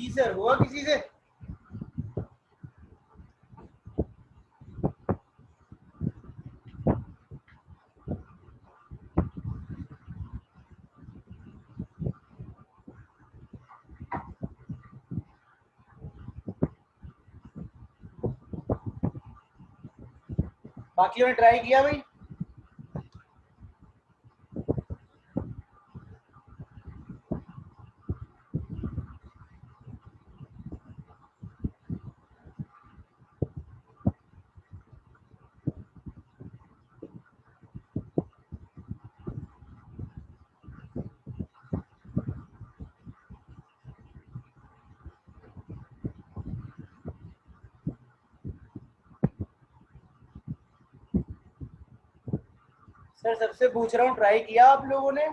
जी sir, हुआ किसी से? बाकियों ने ट्राई किया भाई? सर सबसे पूछ रहा हूँ, ट्राई किया आप लोगों ने?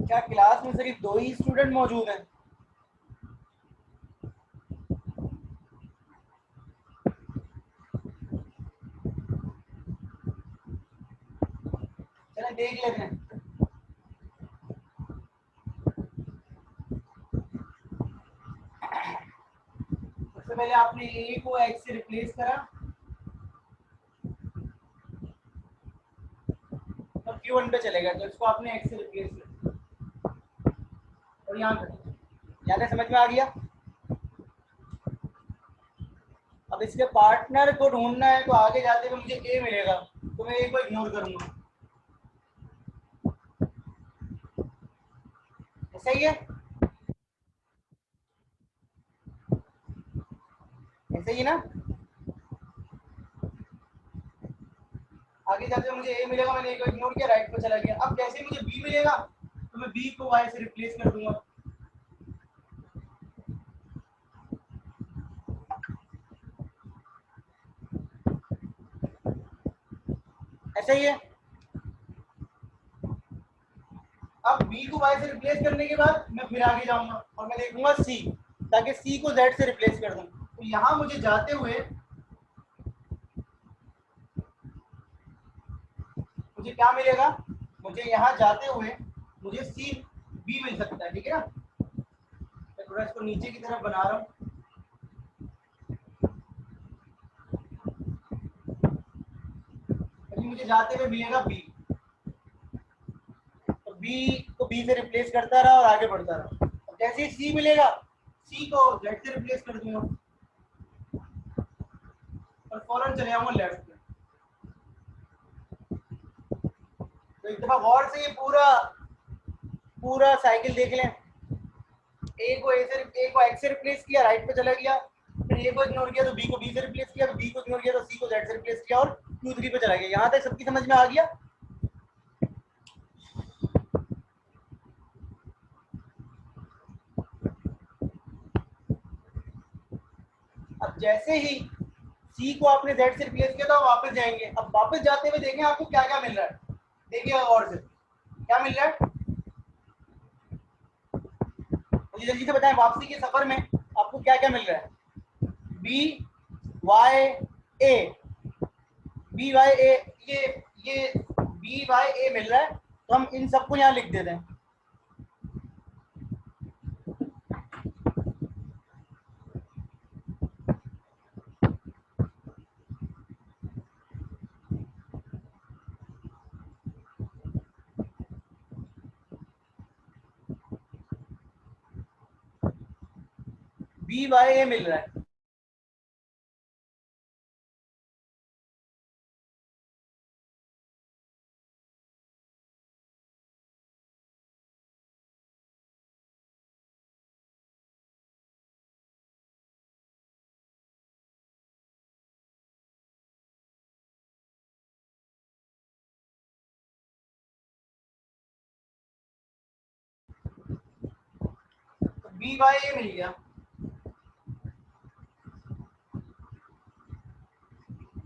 क्या क्लास में सिर्फ 2 ही स्टूडेंट मौजूद हैं? चलें देख लेते हैं। सबसे पहले आपने ए को एक्स से रिप्लेस करा, तो Q1 पे चलेगा, तो इसको आपने एक्स से रिप्लेस किया और यहाँ पे ज़्यादा समझ में आ गया। अब इसके पार्टनर को ढूंढना है, तो आगे जाते हुए मुझे ए मिलेगा, तो मैं ए को इग्नोर करूंगा। ऐसा ही है, ऐसा ही ना? आगे जाते हुए मुझे ए मिलेगा, मैंने ए को इग्नोर किया, राइट पे चला गया। अब जैसे ही मुझे बी मिलेगा, तो मैं बी को वाई से रिप्लेस कर दूंगा। ऐसा ही है। अब बी को वाई से रिप्लेस करने के बाद मैं फिर आगे जाऊंगा और मैं देखूंगा सी, ताकि सी को जेड से रिप्लेस कर दूं। तो यहाँ मुझे जाते हुए मुझे क्या मिलेगा? मुझे यहाँ जाते हुए मुझे सी बी मिल सकता है, ठीक है ना? मैं थोड़ा इसको नीचे की तरफ बना रहा हूँ। मुझे जाते हुए मिलेगा बी, तो बी को बी से रिप्लेस करता रहा और आगे बढ़ता रहा। जैसे ही सी मिलेगा, सी को जेड से रिप्लेस कर दूंगा और फौरन चले जाऊंगा लेफ्ट पे। तो एक दफा गौर से ये पूरा पूरा साइकिल देख लें। ए को एक्स से रिप्लेस किया, राइट पे चला गया, फिर ए को इग्नोर किया तो बी को बी से रिप्लेस किया, तो बी को इग्नोर किया तो सी को जेड से रिप्लेस किया और Q3 पे चला गया। यहाँ तक सबकी समझ में आ गया? अब जैसे ही सी को आपने जेड से रिप्लेस किया तो वापस जाएंगे। अब वापस जाते हुए देखें आपको क्या क्या मिल रहा है, देखिएगा और से क्या मिल रहा है। मुझे जल्दी से बताएं, वापसी के सफर में आपको क्या क्या मिल रहा है? बी वाई ए, बी वाई ए, ये बी वाई ए मिल रहा है, तो हम इन सबको यहाँ लिख देते हैं। बी वाई ए मिल रहा है। तो बी वाई ए मिल गया।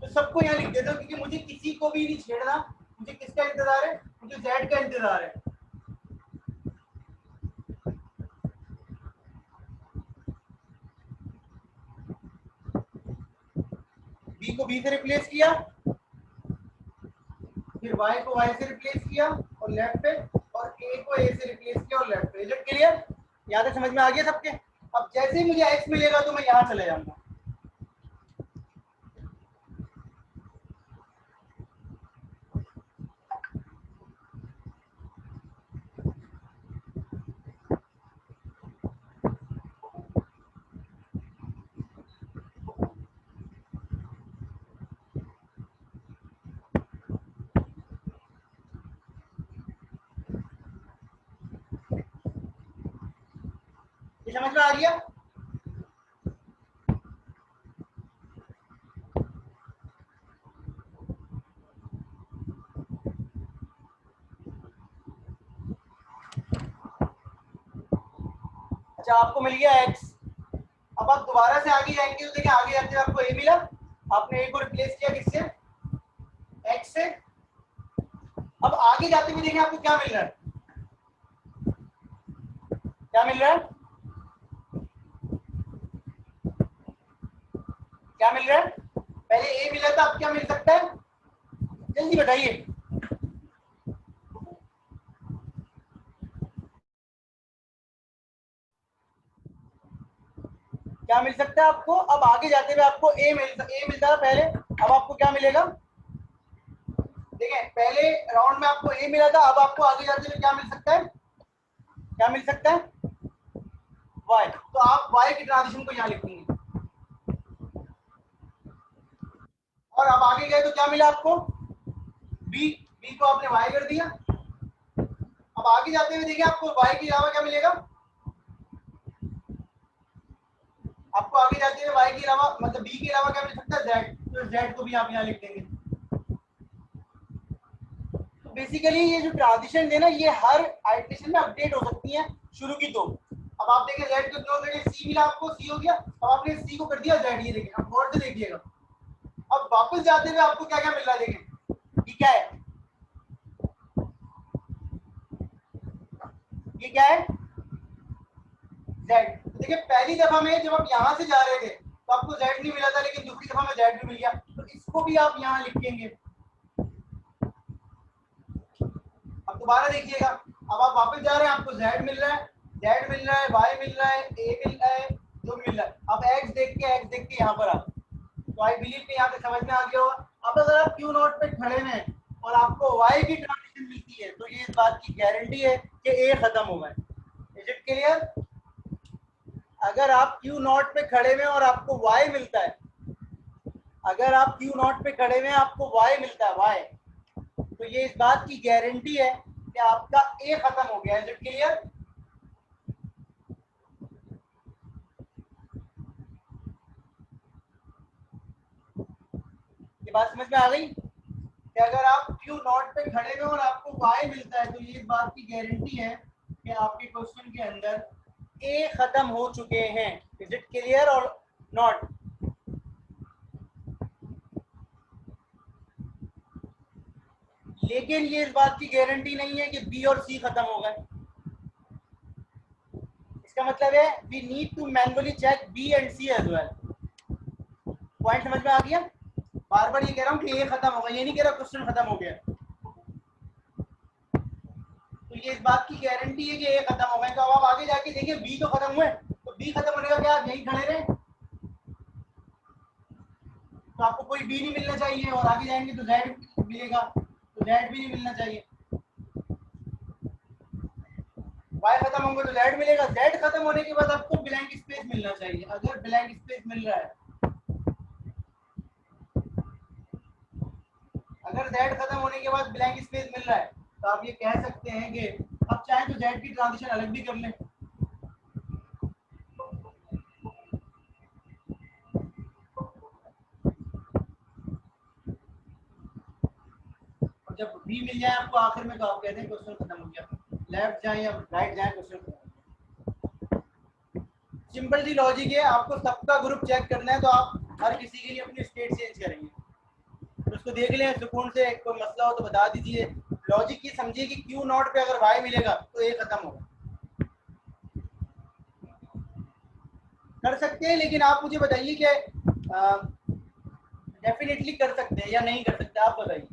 तो सबको यहाँ लिख देता हूँ क्योंकि मुझे किसी को भी नहीं छेड़ना। मुझे किसका इंतजार है? मुझे जेड का इंतजार है। बी को बी से रिप्लेस किया, फिर वाई को वाई से रिप्लेस किया और लेफ्ट पे, और ए को ए से रिप्लेस किया और लेफ्ट पे। Is it clear? यहाँ तक समझ में आ गया सबके? अब जैसे ही मुझे एक्स मिलेगा तो मैं यहाँ चले जाऊंगा। ये समझ में आ गया? अच्छा, आपको मिल गया एक्स। अब आप दोबारा से आगे जाएंगे तो देखिए आगे जाते हुए आपको ए मिला, आपने ए को रिप्लेस किया किससे? एक्स से। अब आगे जाते हुए देखें आपको क्या मिल रहा है? क्या मिल रहा है? क्या मिल रहा है? पहले ए मिला था, अब क्या मिल सकता है? जल्दी बताइए। क्या मिल सकता है आपको? अब आगे जाते हुए आपको ए मिलता था पहले, अब आपको क्या मिलेगा? देखें पहले राउंड में आपको ए मिला था, अब आपको आगे जाते हुए क्या मिल सकता है? क्या मिल सकता है? वाई। तो आप वाई की ट्रांजिशन को यहाँ लिखेंगे। और अब आगे गए तो क्या मिला आपको? बी। बी को आपने वाई कर दिया। अब आगे जाते हुए देखिए आपको वाई के अलावा क्या मिलेगा? आपको आगे जाते हुए वाई के अलावा मतलब बी के अलावा क्या मिल सकता है? जेड। तो जेड को भी आप यहाँ लिख देंगे। तो बेसिकली ये जो ट्रांजिशन है ना, ये हर आइटरेशन में अपडेट हो सकती है, शुरू की दो। अब आप देखिए जेड को इग्नोर करके सी मिला आपको, सी हो गया। अब आपने सी को कर दिया जेड। ये देखिए, अब गौर से देखिएगा। अब वापस जाते हुए आपको क्या क्या मिल रहा है? देखें ये क्या है? ये क्या है? जेड। तो देखिए पहली दफा में जब आप यहाँ से जा रहे थे तो आपको जेड नहीं मिला था, लेकिन दूसरी दफा में जेड भी मिल गया, तो इसको भी आप यहाँ लिखेंगे। अब दोबारा देखिएगा, अब आप वापस जा रहे हैं, आपको जेड मिल रहा है, जेड मिल रहा है, वाई मिल रहा है, ए मिल रहा है, जो मिल रहा है। अब एक्स देख के यहाँ पर आप, तो आई बिलीव कि यहाँ पे समझ में आ गया होगा। अब अगर आप क्यू नॉट पे खड़े हैं और आपको वाई की ट्रांजिशन मिलती है तो ये इस बात की गारंटी है कि ए खत्म होगा। Is it clear? अगर आप क्यू नॉट पे खड़े हुए और आपको वाई मिलता है, अगर आप क्यू नॉट पे खड़े हुए आपको वाई मिलता है, वाई, तो ये इस बात की गारंटी है कि आपका ए खत्म हो गया। Is it clear? ये बात समझ में आ गई कि अगर आप क्यू नॉट पे खड़े हुए और आपको वाई मिलता है तो ये इस बात की गारंटी है कि आपके क्वेश्चन के अंदर ए खत्म हो चुके हैं। इज इट क्लियर और नॉट? लेकिन ये इस बात की गारंटी नहीं है कि बी और सी खत्म हो गए। इसका मतलब है we need to manually check B and C as well. Point समझ में आ गया? बार बार ये कह रहा हूँ कि ए खत्म हो गया, ये नहीं कह रहा क्वेश्चन खत्म हो गया। तो ये इस बात की गारंटी है कि ए खत्म हो गए। तो अब आप आगे जाके देखिए बी तो खत्म हुए, तो बी खत्म होने का क्या आप यहीं खड़े रहे? तो आपको कोई बी नहीं मिलना चाहिए, और आगे जाएंगे तो जेड मिलेगा, तो जेड भी नहीं मिलना चाहिए। वाई खत्म होंगे तो जेड मिलेगा, जेड खत्म होने के बाद आपको ब्लैंक स्पेस मिलना चाहिए। अगर ब्लैंक स्पेस मिल रहा है, अगर जेड खत्म होने के बाद ब्लैंक स्पेस मिल रहा है तो आप ये कह सकते हैं कि अब चाहे तो जेड की ट्रांजिशन अलग भी कर लें। और जब बी मिल जाए आपको आखिर में तो आप कहते हैं क्वेश्चन खत्म हो गया। लेफ्ट जाए या राइट जाए, क्वेश्चन खत्म हो गया। सिंपल सी लॉजिक है। आपको सबका ग्रुप चेक करना है तो आप हर किसी के लिए अपनी स्टेट चेंज करेंगे। इसको देख लें सुकून से, कोई मसला हो तो बता दीजिए। लॉजिक ये समझिए कि क्यू नॉट पे अगर वाई मिलेगा तो ए खत्म होगा। कर सकते हैं, लेकिन आप मुझे बताइए कि डेफिनेटली कर सकते हैं या नहीं कर सकते, आप बताइए।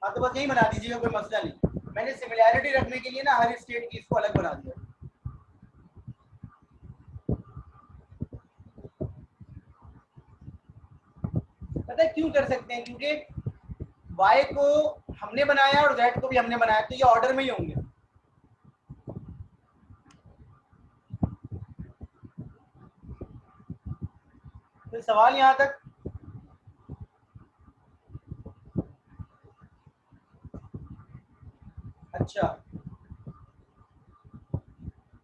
हाँ तो बस यही बना दीजिएगा, कोई मसला नहीं। मैंने सिमिलैरिटी रखने के लिए ना हर स्टेट की इसको अलग बना दिया। पता है क्यों कर सकते हैं? क्योंकि y को हमने बनाया और z को भी हमने बनाया, तो ये ऑर्डर में ही होंगे। तो सवाल यहाँ तक। अच्छा,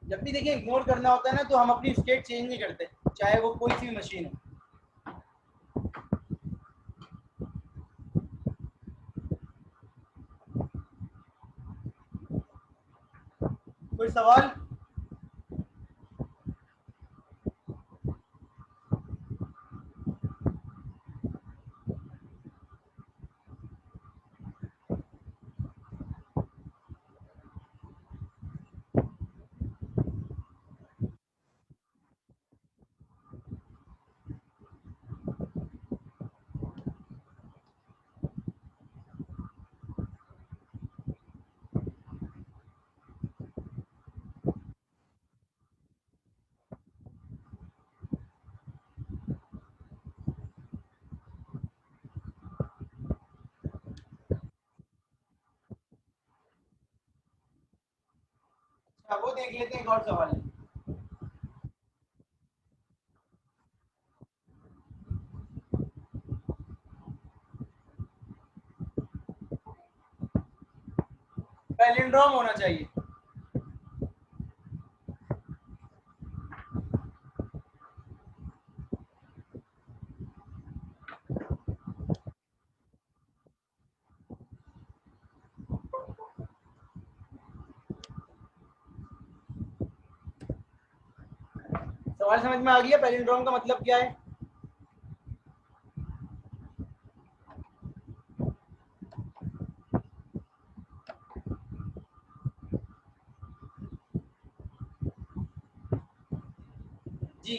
जब भी देखिए इग्नोर करना होता है ना, तो हम अपनी स्टेट चेंज नहीं करते, चाहे वो कोई सी भी मशीन हो। कोई सवाल? अच्छा, वो देख लेते हैं, एक और सवाल है। पैलिंड्रोम होना चाहिए। सवाल समझ में आ गया? पैलिंड्रोम का मतलब क्या है? जी,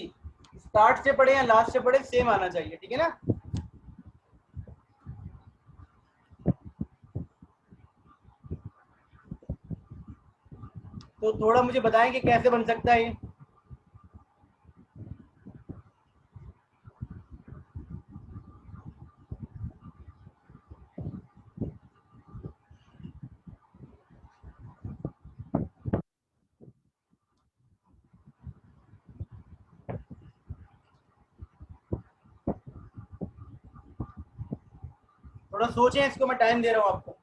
स्टार्ट से पढ़े या लास्ट से पढ़े, सेम आना चाहिए, ठीक है ना? तो थोड़ा मुझे बताएं कि कैसे बन सकता है ये। थोड़ा सोचें इसको, मैं टाइम दे रहा हूँ आपको।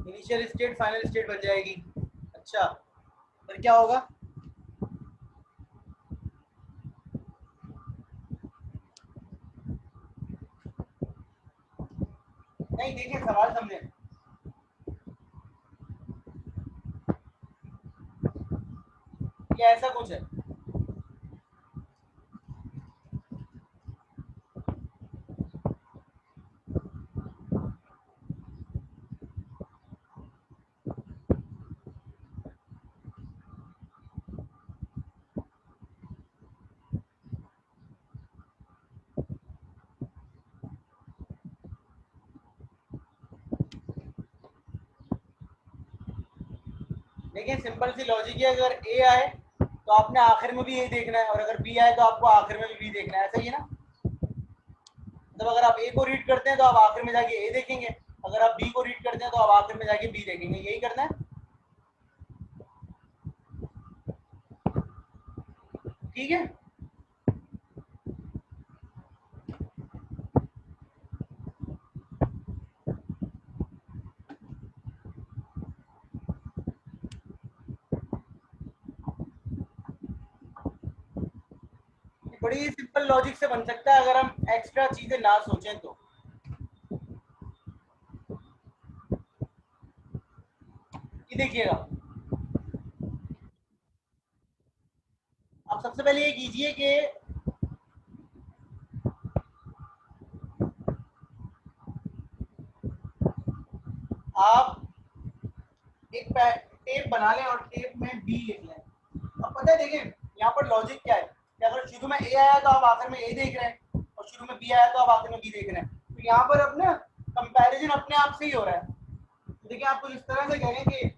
इनिशियल स्टेट फाइनल स्टेट बन जाएगी। अच्छा, फिर क्या होगा? नहीं, देखिए सवाल समझे। ये ऐसा कुछ है। देखिए सिंपल सी लॉजिक है, अगर ए आए तो आपने आखिर में भी ए देखना है, और अगर बी आए तो आपको आखिर में भी बी देखना है, ऐसा ही है ना? मतलब अगर आप ए को रीड करते हैं तो आप आखिर में जाके ए देखेंगे, अगर आप बी को रीड करते हैं तो आप आखिर में जाके बी देखेंगे, यही करना है। ठीक है। बड़ी सिंपल लॉजिक से बन सकता है अगर हम एक्स्ट्रा चीजें ना सोचें तो। ये देखिएगा, आप सबसे पहले ये कीजिए कि आप एक टेप बना लें और टेप में बी लिख लें। अब पता है, देखें यहाँ पर लॉजिक क्या है कि अगर शुरू में ए आया तो आप आखिर में ए देख रहे हैं, और शुरू में बी आया तो आप आखिर में बी देख रहे हैं। तो यहाँ पर अपना कंपैरिजन अपने आप से ही हो रहा है। तो देखिए, आपको इस तरह से कहें कि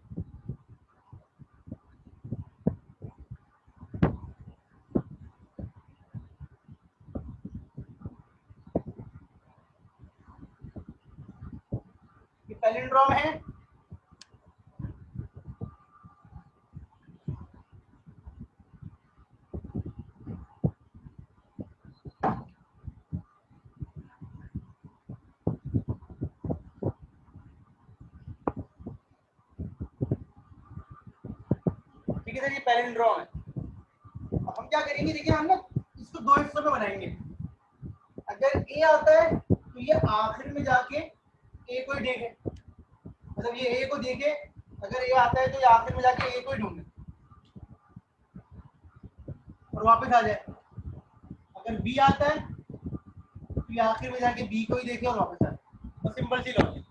ये पैलिंड्रोम है, ठीक है सर, ये पैलिंड्रोम है। अब हम क्या करेंगे, देखिए हम ना इसको दो हिस्सों में बनाएंगे। अगर ए आता है तो ये आखिर में जाके ए को ही देखे, मतलब ये ए को देखे। अगर ए आता है तो ये आखिर में जाके ए को ही ढूंढे और वापस आ जाए। अगर बी आता है तो ये आखिर में जाके बी को ही देखे और वापस आ जाए। तो सिंपल सी लॉजिक।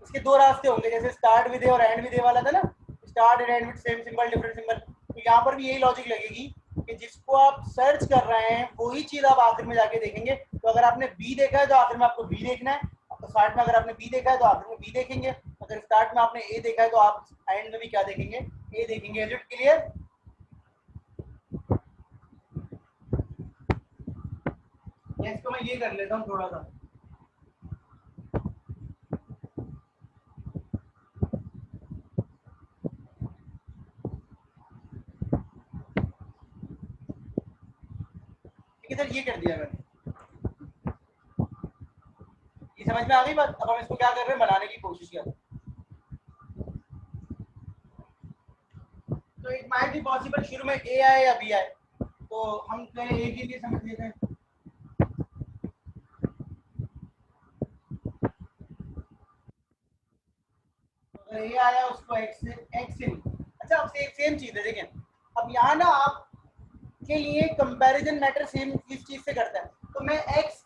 इसके दो रास्ते होंगे, जैसे स्टार्ट विद ए और एंड विद ए वाला था ना, start and and with same symbol different symbol. तो यहाँ पर भी यही लॉजिक लगेगी कि जिसको आप सर्च कर रहे हैं वही चीज आप आखिर में जाके देखेंगे। तो अगर आपने बी देखा है तो आखिर में आपको बी देखना है। तो स्टार्ट में अगर आपने बी देखा है तो आखिर में बी देखेंगे। अगर स्टार्ट में आपने ए देखा है तो आप एंड में भी क्या देखेंगे, ए देखेंगे। Is it clear? इसको मैं ये कर लेता हूँ थोड़ा सा। ठीक है सर, ये कर दिया मैंने। ये समझ में आ गई बात? अब हम इसको क्या कर रहे हैं, बनाने की कोशिश कर रहे हैं। तो इट माइट बी पॉसिबल शुरू में ए आए या बी आए, तो हम पहले ए के लिए समझ लेते हैं। अगर ए आया उसको एक्स से अच्छा, अब सेम चीज है। देखें, अब यहाँ ना आप के लिए कंपैरिजन मैटर सेम इस चीज से करता है। तो मैं एक्स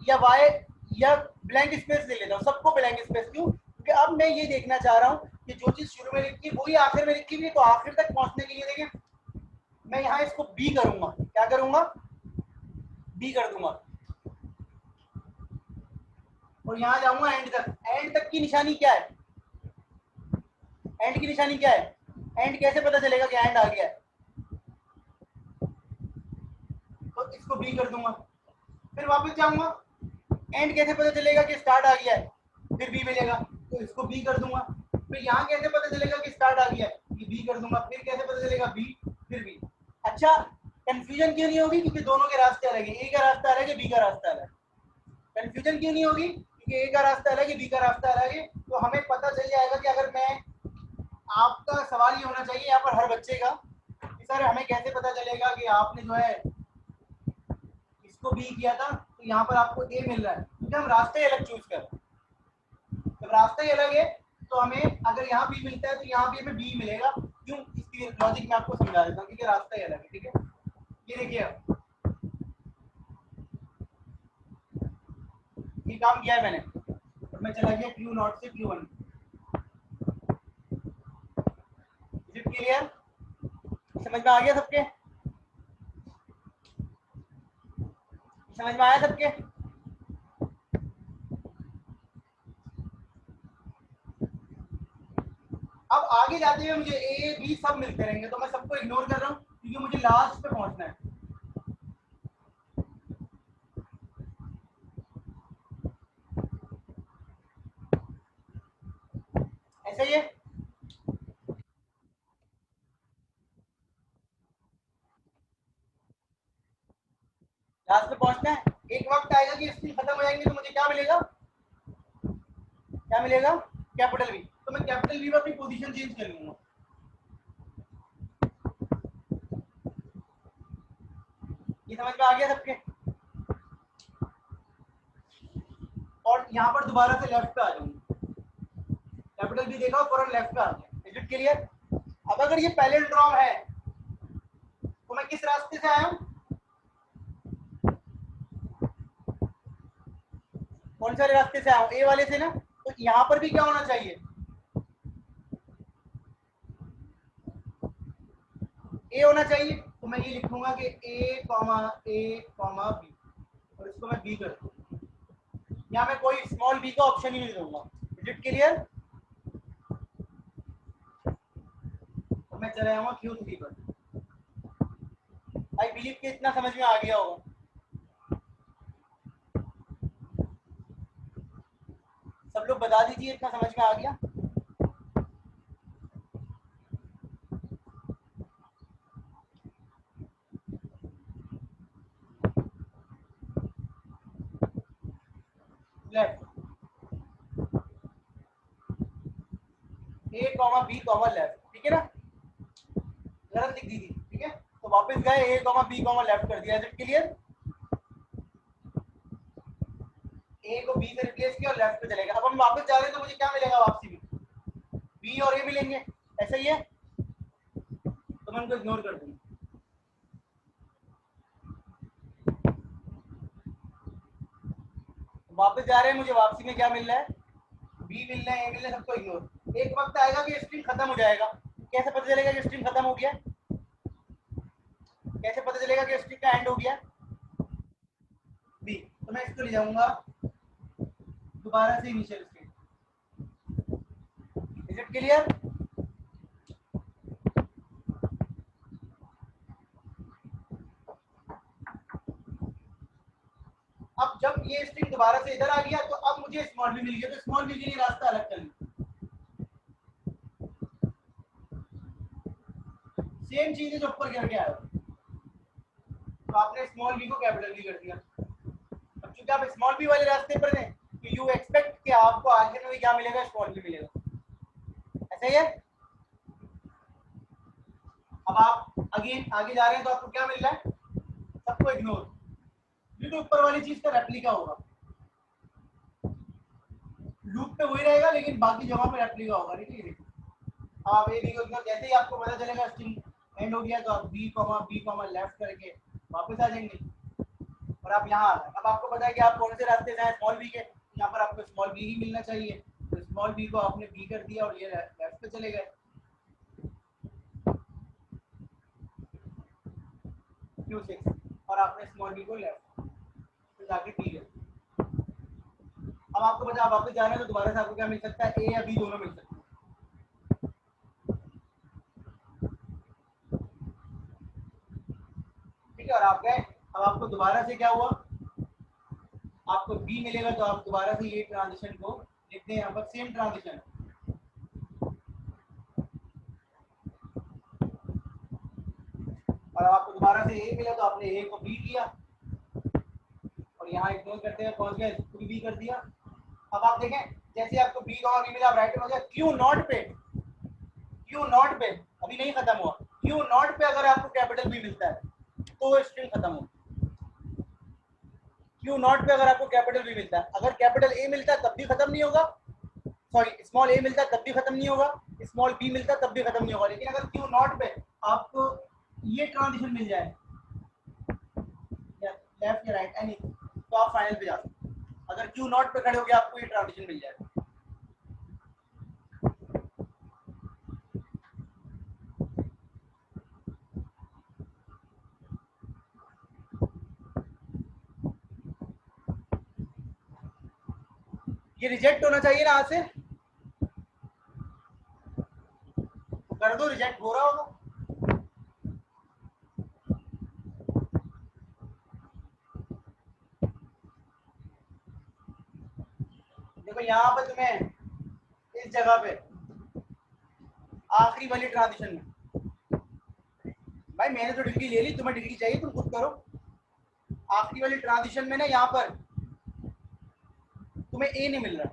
या वाई या ब्लैंक स्पेस ले लेता हूँ, सबको ब्लैंक स्पेस। क्यों? क्योंकि अब मैं ये देखना चाह रहा हूँ कि जो चीज शुरू में लिखी वही आखिर में लिखी हुई है। तो आखिर तक पहुंचने के लिए देखें, मैं यहाँ इसको बी करूंगा। क्या करूंगा? बी कर दूंगा। और यहाँ जाऊंगा एंड तक। एंड तक की निशानी क्या है? एंड की निशानी क्या है? एंड कैसे पता चलेगा कि एंड आ गया है? तो इसको बी कर दूंगा, फिर वापस जाऊंगा। एंड कैसे पता चलेगा कि स्टार्ट आ गया है? फिर बी मिलेगा, तो इसको बी कर दूंगा। फिर यहाँ कैसे पता चलेगा कि स्टार्ट आ गया है? ये बी कर दूंगा। फिर कैसे पता चलेगा? बी, फिर बी। अच्छा, कंफ्यूजन क्यों नहीं होगी? क्योंकि दोनों के रास्ते अलग है। ए का रास्ता अलग है, बी का रास्ता अलग है। कंफ्यूजन क्यों नहीं होगी? क्योंकि ए का रास्ता अलग है, बी का रास्ता अलग है। तो हमें पता चल जाएगा कि अगर मैं, आपका सवाल ये होना चाहिए यहाँ पर हर बच्चे का कि सर हमें कैसे पता चलेगा कि आपने जो है इसको बी किया था, तो यहाँ पर आपको ए मिल रहा है, क्योंकि हम रास्ते अलग चूज कर रहे हैं। जब रास्ते ही अलग है तो हमें अगर यहाँ बी मिलता है तो यहाँ भी हमें बी मिलेगा। क्यों? इसकी लॉजिक मैं आपको समझा देता हूँ, क्योंकि रास्ता ही अलग है। ठीक है, ये देखिए, ये काम किया है मैंने। और मैं चला गया क्यू नॉट से Q one. Is it clear? समझ में आ गया सबके? समझ में आया सबके? अब आगे जाते हुए मुझे ए बी सब मिलते रहेंगे, तो मैं सबको इग्नोर कर रहा हूँ क्योंकि मुझे लास्ट पे पहुंचना है। ऐसा ही है, लास्ट पे पहुंचना है। एक वक्त आएगा कि स्किल खत्म हो जाएंगे तो मुझे क्या मिलेगा? क्या मिलेगा? Capital V. तो मैं कैपिटल वी में अपनी पोजीशन चेंज कर लूंगा। ये समझ में आ गया सबके? और यहाँ पर दोबारा से लेफ्ट पे आ जाऊंगा, कैपिटल बी देखा और फौरन लेफ्ट पे आ गया। Is it clear? अब अगर ये पैरेललोग्राम है तो मैं किस रास्ते से आया हूँ? कौन से रास्ते से आया हूँ? ए वाले से ना। तो यहाँ पर भी क्या होना चाहिए? ए होना चाहिए। तो मैं ये लिखूंगा कि ए कॉमा बी, और इसको मैं बी कर दूँ। यहाँ मैं कोई स्मॉल बी का ऑप्शन ही नहीं दूंगा। Is it clear? तो मैं चला जाऊंगा Q3 पर। आई बिलीव कि इतना समझ में आ गया होगा। सब लोग बता दीजिए इतना समझ में आ गया? लेफ्ट, ए कॉमा बी कॉमा लेफ्ट, ठीक है ना? गलत लिख दी थी, ठीक है? तो वापस गए, ए कॉमा बी कॉमा लेफ्ट कर दिया। Is it clear? ए को बी से रिप्लेस किया और लेफ्ट पे चलेगा। अब हम वापस जा रहे हैं तो मुझे क्या मिलेगा वापसी में? बी और ए मिलेंगे, ऐसा ही है? तो मैं उनको इग्नोर कर दूंगा। वापस जा रहे हैं, मुझे वापसी में क्या मिल रहा है? बी मिल रहा है, ए मिल रहा है, सबको इग्नोर। एक वक्त आएगा कि स्ट्रिंग खत्म हो जाएगा। कैसे पता चलेगा कि स्ट्रिंग खत्म हो गया? कैसे पता चलेगा कि स्ट्रिंग का एंड हो गया? बी। तो मैं इसको ले जाऊंगा दोबारा से initial state. Is it clear? अब जब ये स्ट्रिंग दोबारा से इधर आ गया तो अब मुझे स्मॉल बी मिल गया, तो स्मॉल बी के लिए रास्ता अलग कर लिया। सेम चीज है जो ऊपर करके आया, तो आपने स्मॉल बी को कैपिटल बी कर दिया। अब चूंकि आप स्मॉल बी वाले रास्ते पर हैं तो यू एक्सपेक्ट कि आपको आखिर में क्या मिलेगा? स्मॉल बी मिलेगा। ऐसा ही है? अब आप अगेन आगे जा रहे हैं तो आपको क्या मिल रहा है? सबको इग्नोर। तो ऊपर वाली चीज का रेप्लिका होगा। लूप पे वही रहेगा लेकिन बाकी जगह पे रेप्लिका होगा। ठीक है? आप ए बी को इग्नोर, जैसे ही आपको पता चलेगा स्ट्रिंग एंड हो गया तो आप बी कॉमा लेफ्ट करके वापस आ जाएंगे और आप यहाँ आ गए। अब आपको पता है कि आप कौन से रास्ते से आए? स्मॉल बी के। यहाँ पर आपको स्मॉल बी ही मिलना चाहिए, तो स्मॉल बी को आपने बी कर दिया और ये लेफ्ट पे चले गए। Q6 और आपने स्मॉल बी को लेफ्ट तो जाके बी कर। अब आपको पता, आप वापस जा रहे हैं तो दोबारा से आपको क्या मिल सकता है? ए या बी दोनों मिल सकते हैं। ठीक है? और आप गए, अब आपको दोबारा से क्या हुआ? आपको बी मिलेगा तो आप दोबारा से ये ट्रांजिशन को लिखते हैं यहाँ पर, सेम ट्रांजिशन। और आपको दोबारा से ए मिला तो आपने ए को बी किया और यहाँ इग्नोर करते हैं पहुंच गए, इसको बी कर दिया। अब आप देखें, जैसे आपको बी कॉमा बी मिला, आप राइट में हो गया। क्यू नॉट पे अभी नहीं खत्म हुआ। क्यू नॉट पे अगर आपको कैपिटल बी मिलता है तो स्ट्रिंग खत्म हो। क्यू नॉट पे अगर आपको कैपिटल बी मिलता है, अगर कैपिटल ए मिलता है तब भी खत्म नहीं होगा। सॉरी, स्मॉल ए मिलता है तब भी खत्म नहीं होगा, स्मॉल बी मिलता है तब भी खत्म नहीं होगा। लेकिन अगर क्यू नॉट पे आपको ये ट्रांजिशन मिल जाए, या लेफ्ट या राइट एनी, तो आप फाइनल पे जा सकते हैं। अगर क्यू नॉट पे खड़े हो गए आपको ये ट्रांजिशन मिल जाए। ये रिजेक्ट होना चाहिए ना आज से, कर दो, रिजेक्ट हो रहा होगा। देखो यहाँ पे तुम्हें इस जगह पे आखिरी वाली ट्रांजिशन में, भाई मैंने तो डिग्री ले ली, तुम्हें डिग्री चाहिए तुम खुद करो। आखिरी वाली ट्रांजिशन में ना यहाँ पर तुम्हें ए नहीं मिल रहा,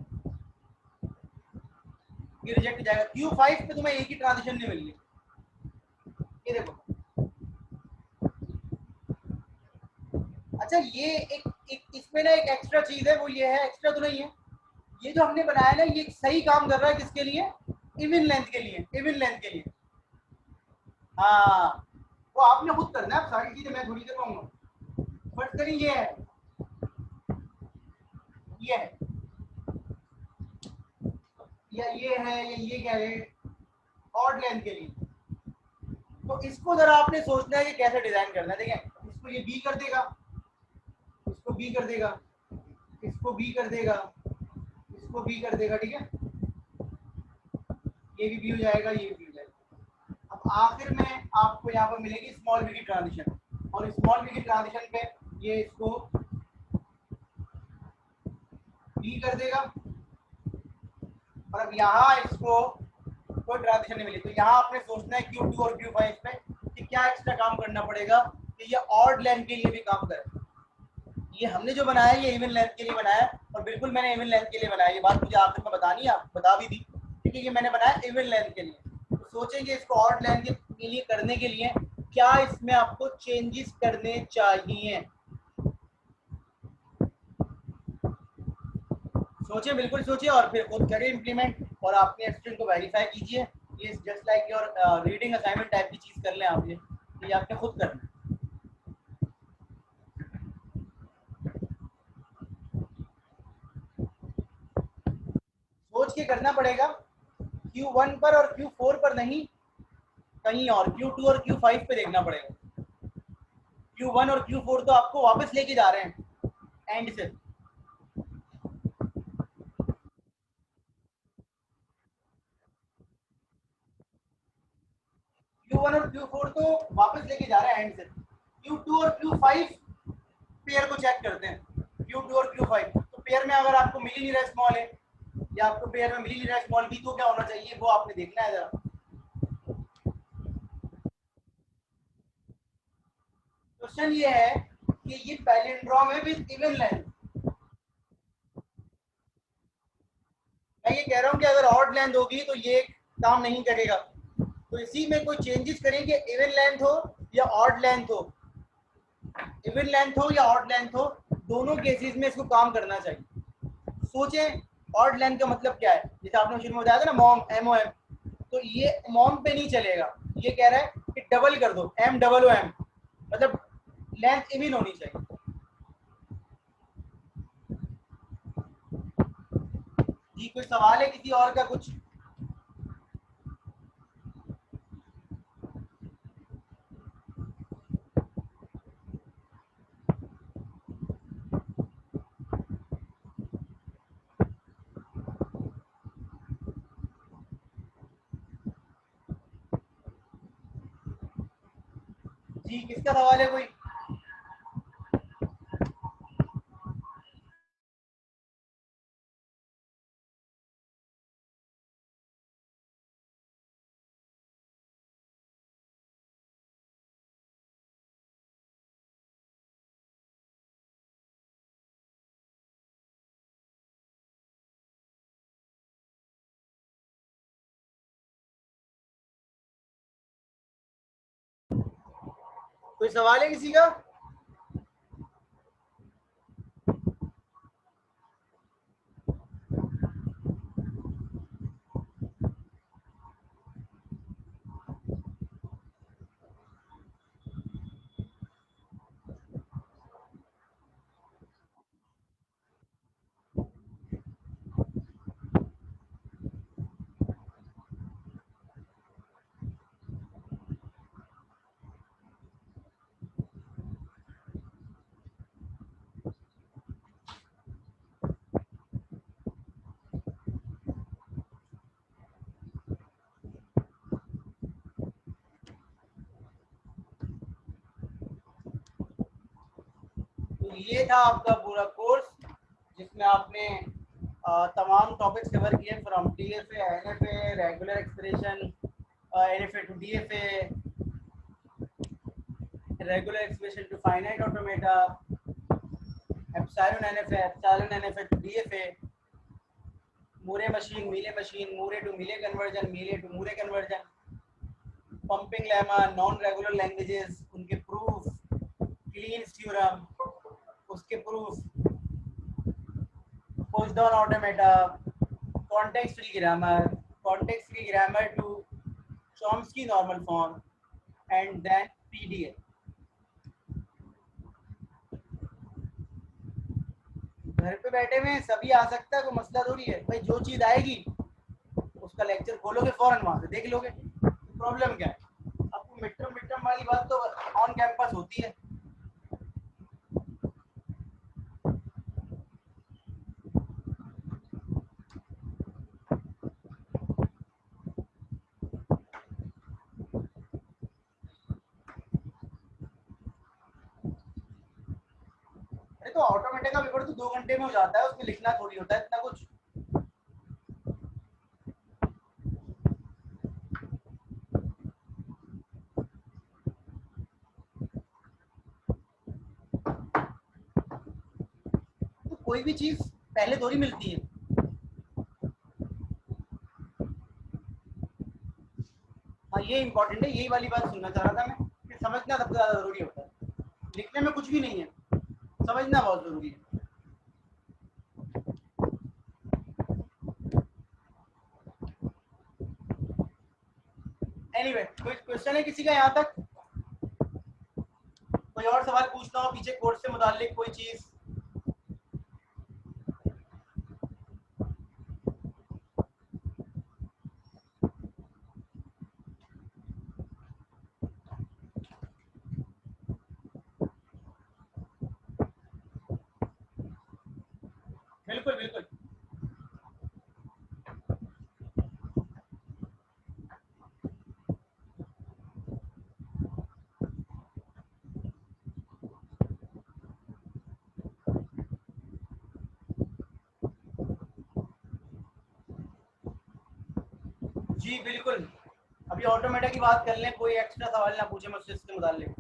ये रिजेक्ट हो जाएगा। Q5 पे तुम्हें ए की ट्रांजिशन नहीं मिल रही। ये देखो अच्छा ये एक इसमें ना एक एक्स्ट्रा चीज है, वो ये है, एक्स्ट्रा तो नहीं है, ये जो हमने बनाया ना ये सही काम कर रहा है किसके लिए, इवन लेंथ के लिए, इवन लेंथ के लिए। हाँ वो आपने खुद करना है, सारी चीजें मैं थोड़ी कर पाऊंगा। फर्स्ट करिए ये है, ये है, या ये है, या ये क्या है, ऑड लेंथ के लिए। तो इसको जरा आपने सोचना है कि कैसे डिजाइन करना है। देखें इसको ये बी कर देगा, इसको बी कर देगा, इसको बी कर देगा, इसको बी कर देगा, ठीक है, ये भी बी हो जाएगा, ये भी बी हो जाएगा। अब आखिर में आपको यहाँ पर मिलेगी स्मॉल बी की ट्रांजिशन, और स्मॉल बी की ट्रांजिशन पे ये इसको बी कर देगा, और अब यहाँ इसको कोई ट्रांजिशन नहीं मिली। तो यहाँ आपने सोचना है Q2 और Q5 पे कि क्या एक्स्ट्रा काम करना पड़ेगा कि ये ऑड लेंथ के लिए भी काम करे। ये हमने जो बनाया ये इवन लेंथ के लिए बनाया, और बिल्कुल मैंने इवन लेंथ के लिए बनाया, ये बात मुझे आखिर में बतानी है, बता भी दी, ठीक है, ये मैंने बनाया इवन लेंथ के लिए। तो सोचेंगे इसको ऑड लेंथ के लिए करने के लिए क्या इसमें आपको चेंजेस करने चाहिए। सोचिए, बिल्कुल सोचिए, और फिर खुद करिए इम्प्लीमेंट, और अपने स्टूडेंट को वेरीफाई कीजिए। ये just like your reading assignment type की चीज़ कर लें आप, ये आपने खुद करना है। सोच के करना पड़ेगा, Q1 पर और Q4 पर नहीं, कहीं और Q2 और Q5 पे देखना पड़ेगा। Q1 और Q4 तो आपको वापस लेके जा रहे हैं एंड से। Q1 और Q4 तो वापस लेके जा रहे हैं एंड से। Q2 और Q5 पेयर को चेक करते हैं। Q2 और Q5 तो पेयर में अगर आपको मिल ही नहीं रहा स्मॉल है, या आपको पेयर में मिल ही नहीं रहा स्मॉल बी, तो क्या होना चाहिए वो आपने देखना है जरा। क्वेश्चन ये है कि ये पैलिंड्रोम है विद इवन लेंथ। मैं ये कह रहा हूँ कि अगर ऑड लेंथ होगी तो ये काम नहीं करेगा, तो इसी में कोई चेंजेस करें कि इवन लेंथ हो या ऑड लेंथ हो, इवन लेंथ हो या ऑड लेंथ हो, दोनों केसेस में इसको काम करना चाहिए। सोचें ऑड लेंथ का मतलब क्या है, जैसे आपने शुरू में बताया था ना मॉम, MOM, तो ये मॉम पे नहीं चलेगा, ये कह रहा है कि डबल कर दो, MOOM, मतलब लेंथ इवन होनी चाहिए। जी कोई सवाल है किसी और का कुछ? जी किसका सवाल है कोई? कोई सवाल है किसी का? तो ये था आपका पूरा कोर्स, जिसमें आपने तमाम टॉपिक्स कवर किए, from DFA, NFA, regular expression, NFA to DFA, regular expression to finite automata, epsilon NFA, epsilon NFA to DFA, Moore machine, Mealy machine, Moore to Mealy conversion, Mealy to Moore conversion, pumping lemma, non regular languages, उनके proof, Kleene's theorem, उसके proof, push down automata, context free grammar to Chomsky normal form, and then PDF. घर पे बैठे हुए सभी आ सकता है, कोई मसला थोड़ी है भाई। जो चीज़ आएगी उसका लेक्चर खोलोगे फौरन वहां से देख लोगे, प्रॉब्लम क्या है। आपको मिड टर्म वाली बात तो ऑन कैंपस होती है। अरे तो ऑटोमेटिक का पेपर तो 2 घंटे में हो जाता है, उसमें लिखना थोड़ी होता है इतना कुछ। तो कोई भी चीज पहले थोड़ी मिलती है। हाँ ये इंपॉर्टेंट है, यही वाली बात सुनना चाह रहा था मैं कि समझना सबसे ज्यादा जरूरी होता है। लिखने में कुछ भी नहीं है, समझना बहुत जरूरी है। एनीवे कोई क्वेश्चन है किसी का यहाँ तक? कोई और सवाल पूछना हो पीछे कोर्स से मुताल्लिक कोई चीज? बिल्कुल बिल्कुल। जी बिल्कुल। अभी ऑटोमेटा की बात कर लें, कोई एक्स्ट्रा सवाल ना पूछे मुझसे इससे मुताल्लिक।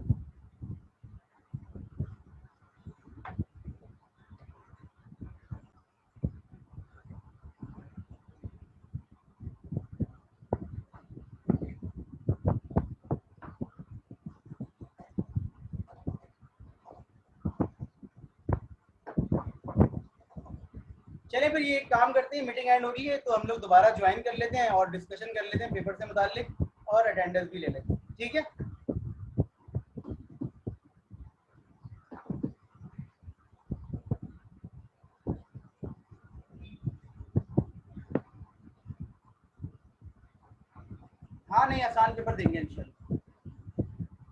चले फिर ये काम करते हैं, मीटिंग एंड हो रही है तो हम लोग दोबारा ज्वाइन कर लेते हैं और डिस्कशन कर लेते हैं पेपर से मुताल्लिक और अटेंडेंस भी ले लेते हैं, ठीक है? हाँ नहीं, आसान पेपर देंगे इंशाल्लाह,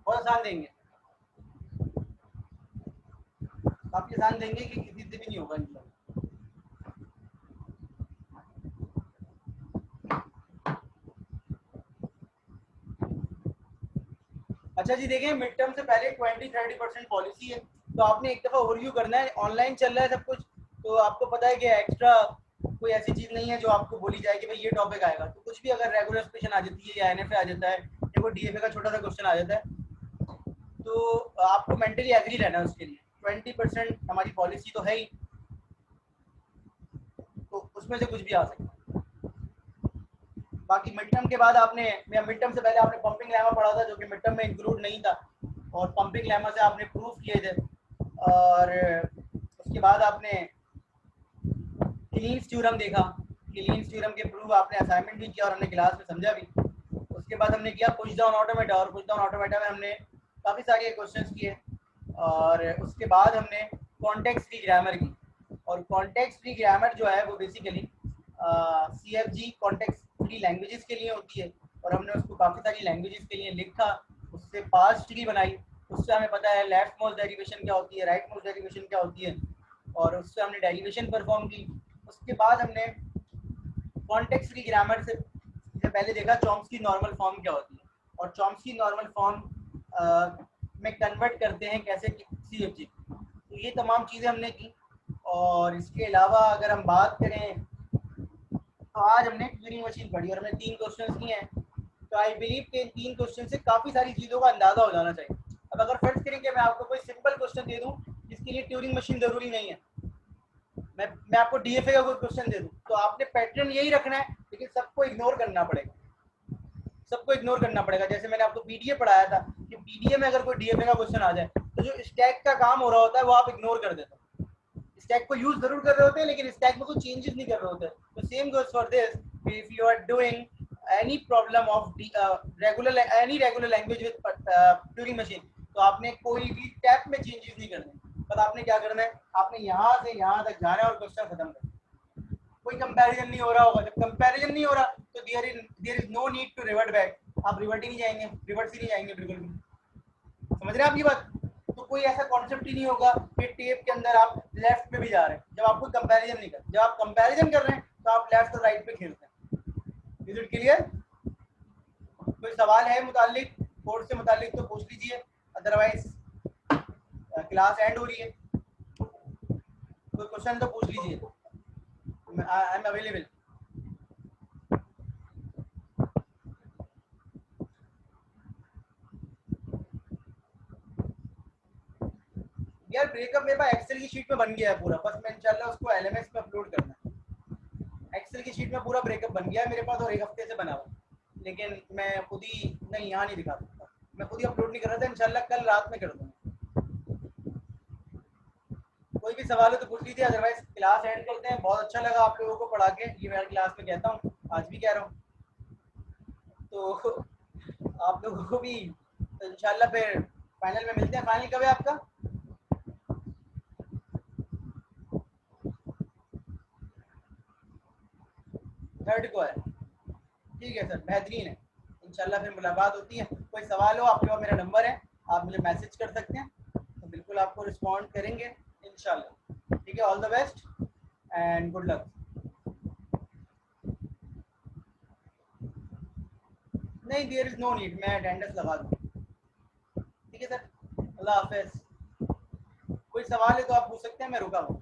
बहुत आसान देंगे, काफी आसान देंगे कि किसी से भी नहीं होगा इंशाल्लाह। अच्छा जी देखिए, मिड टर्म से पहले 20-30% पॉलिसी है, तो आपने एक दफ़ा ओवरव्यू करना है। ऑनलाइन चल रहा है सब कुछ, तो आपको पता है कि एक्स्ट्रा कोई ऐसी चीज़ नहीं है जो आपको बोली जाए कि भाई ये टॉपिक आएगा। तो कुछ भी अगर रेगुलर क्वेश्चन आ जाती है या एनएफए आ जाता है या कोई डीएफए का छोटा सा क्वेश्चन आ जाता है, तो आपको मेंटली एग्री रहना है उसके लिए। 20% हमारी पॉलिसी तो है ही, तो उसमें से कुछ भी आ सकता है। बाकी मिड टर्म के बाद आपने, मिड टर्म से पहले आपने पंपिंग लेमा पढ़ा था जो कि मिड टर्म में इंक्लूड नहीं था, और पंपिंग लेमा से आपने प्रूफ किए थे, और उसके बाद आपने क्लीन्स थ्योरम देखा। क्लीन्स थ्योरम के प्रूफ आपने असाइनमेंट भी किया और हमने क्लास में समझा भी। उसके बाद हमने किया पुश डाउन ऑटोमेटा, और पुश डाउन ऑटोमेटा में हमने काफ़ी सारे क्वेश्चंस किए, और उसके बाद हमने कॉन्टेक्स्ट फ्री ग्रामर की। और कॉन्टेक्स्ट फ्री ग्रामर जो है वो basically CFG context free languages के लिए होती है, और हमने उसको काफ़ी सारी लैंग्वेजेस के लिए लिखा, उससे पास्ट ट्री बनाई। उससे हमें पता है लेफ्ट मोस्ट डेरिवेशन क्या होती है, राइट मोस्ट डेरिवेशन क्या होती है, और उससे हमने डेरिवेशन परफॉर्म की। उसके बाद हमने कॉन्टेक्स्ट फ्री ग्रामर से पहले देखा चॉम्स्की नॉर्मल फॉर्म क्या होती है, और चॉम्स्की नॉर्मल फॉर्म में कन्वर्ट करते हैं कैसे CFG। तो ये तमाम चीज़ें हमने की। और इसके अलावा अगर हम बात करें तो आज हमने ट्यूरिंग मशीन पढ़ी और हमने 3 क्वेश्चन किए हैं। तो आई बिलीव कि इन 3 क्वेश्चन से काफ़ी सारी चीज़ों का अंदाज़ा हो जाना चाहिए। अब अगर फर्ज करें कि मैं आपको कोई सिंपल क्वेश्चन दे दूं जिसके लिए ट्यूरिंग मशीन ज़रूरी नहीं है, मैं आपको डीएफए का कोई क्वेश्चन दे दूं, तो आपने पैटर्न यही रखना है, लेकिन सबको इग्नोर करना पड़ेगा। सबको इग्नोर करना पड़ेगा। जैसे मैंने आपको पीडीए पढ़ाया था कि पीडीए में अगर कोई डीएफए का क्वेश्चन आ जाए तो जो स्टैक का काम हो रहा होता है वो आप इग्नोर कर देते हो, स्टैक को यूज जरूर कर रहे होते हैं लेकिन स्टैक में कुछ चेंजेस नहीं कर रहे होते. तो same goes for this. If you are doing any problem of the any regular language with Turing machine, तो आपने कोई भी टैप में चेंजेस नहीं करने. पर आपने क्या करना है, आपने यहाँ से यहाँ तक जाना है और क्वेश्चन खत्म करना. कोई कंपैरिजन नहीं हो रहा होगा. जब कंपैरिजन नहीं हो रहा तो there is no need to revert back. आप रिवर्ट ही नहीं जाएंगे, रिवर्ट ही नहीं जाएंगे बिल्कुल भी. समझ रहे हैं आप ये बात. तो कोई ऐसा कॉन्सेप्ट ही नहीं होगा कि टेप के अंदर आप लेफ्ट पे भी जा रहे हैं जब आप कोई कंपैरिजन नहीं कर. जब आप कंपैरिजन कर रहे हैं तो आप लेफ्ट और राइट पे खेलते हैं. Is it clear? कोई सवाल है मुतालिक कोर्स से मुतालिक तो पूछ लीजिए, अदरवाइज क्लास एंड हो रही है. कोई क्वेश्चन तो पूछ लीजिए. I am available. यार ब्रेकअप मेरे पास एक्सेल की शीट में बन गया है पूरा. बस मैं इंशाल्लाह उसको एलएमएस पे अपलोड करना है. एक्सेल की शीट में पूरा ब्रेकअप बन गया है मेरे पास और एक हफ्ते से बना हुआ. लेकिन मैं खुद ही नहीं, यहाँ नहीं दिखा सकता. मैं खुद ही अपलोड नहीं कर रहा था. इंशाल्लाह कल रात में कर दूँगा. कोई भी सवाल हो तो पूछ लीजिए, अदरवाइज क्लास एंड करते हैं. बहुत अच्छा लगा आप लोगों को पढ़ा के. ये मैं क्लास में कहता हूँ, आज भी कह रहा हूँ. तो आप लोगों को भी तो इंशाल्लाह फिर फाइनल में मिलते हैं. फाइनल कब है आपका? थर्ड को है. ठीक है सर, बेहतरीन है. इंशाल्लाह फिर मुलाकात होती है. कोई सवाल हो, आपके पास मेरा नंबर है, आप मुझे मैसेज कर सकते हैं. तो बिल्कुल आपको रिस्पॉन्ड करेंगे इंशाल्लाह. ठीक है, all the best and good luck. नहीं, देयर इज नो नीड. मैं अटेंडेंस लगा दूँ. ठीक है सर, अल्लाह हाफिज. कोई सवाल है तो आप पूछ सकते हैं, मैं रुका हूँ.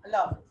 अल्लाह हाफिज.